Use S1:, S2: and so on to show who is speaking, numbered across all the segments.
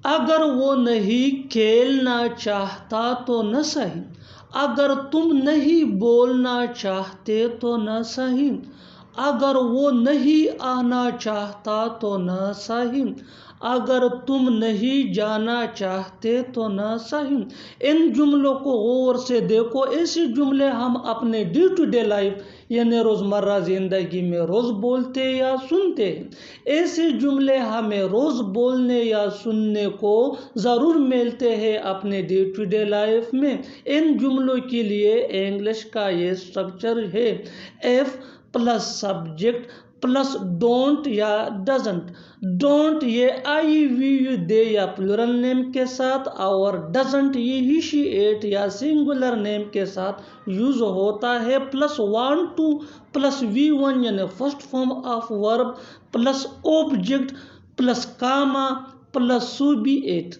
S1: اگر وہ نہیں کھیلنا چاہتا تو نہ صحیح، اگر تم نہیں بولنا چاہتے تو نہ صحیح، اگر وہ نہیں آنا چاہتا تو نہ صحیح، اگر تم نہیں جانا چاہتے تو نہ صحیح۔ ان جملوں کو غور سے دیکھو۔ ایسے جملے ہم اپنے ڈے ٹو ڈے لائف یعنی روزمرہ زندگی میں روز بولتے یا سنتے ہیں۔ ایسے جملے ہمیں روز بولنے یا سننے کو ضرور ملتے ہیں اپنے ڈے ٹو ڈے لائف میں۔ ان جملوں کے لیے انگلش کا یہ سٹرکچر ہے F plus subject plus don't یا ڈزنٹ۔ ڈونٹ یہ آئی وی یو دے یا پلورل نیم کے ساتھ، اور ڈزنٹ یہ ہی شی ایٹ یا سنگولر نیم کے ساتھ یوز ہوتا ہے، plus want to plus V one یعنی first form of verb plus object plus comma plus so be it.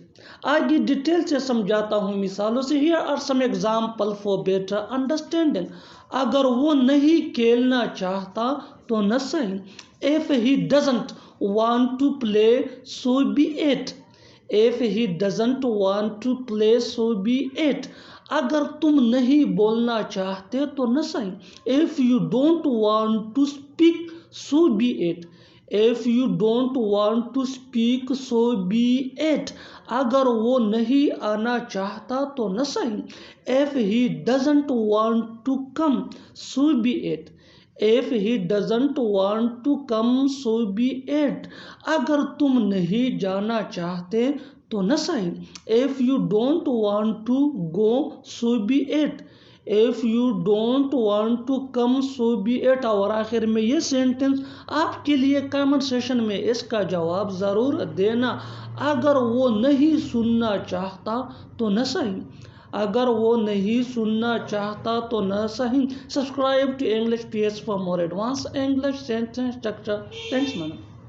S1: آگے ڈیٹیل سے سمجھاتا ہوں مثالوں سے۔ Here are some examples for better understanding۔ اگر وہ نہیں کھیلنا چاہتا تو نہ صحیح، if he doesn't want to play so be it، if he doesn't want to play so be it، اگر تم نہیں بولنا چاہتے تو نہ صحیح، if you don't want to speak so be it، if you don't want to speak so be it، اگر وہ نہیں آنا چاہتا تو نہ صحیح، if he doesn't want to come so be it، if he doesn't want to come so be it، اگر تم نہیں جانا چاہتے تو نہ صحیح، if you don't want to go so be it، if you don't want to come so be it۔ اور آخر میں یہ سینٹنس آپ کے لیے کامنٹ سیشن میں اس کا جواب ضرور دینا۔ اگر وہ نہیں سننا چاہتا تو نہ صحیح، اگر وہ نہیں سننا چاہتا تو نہ صحیح۔ Subscribe to English PH for more advanced English sentence structure۔ Thanks man۔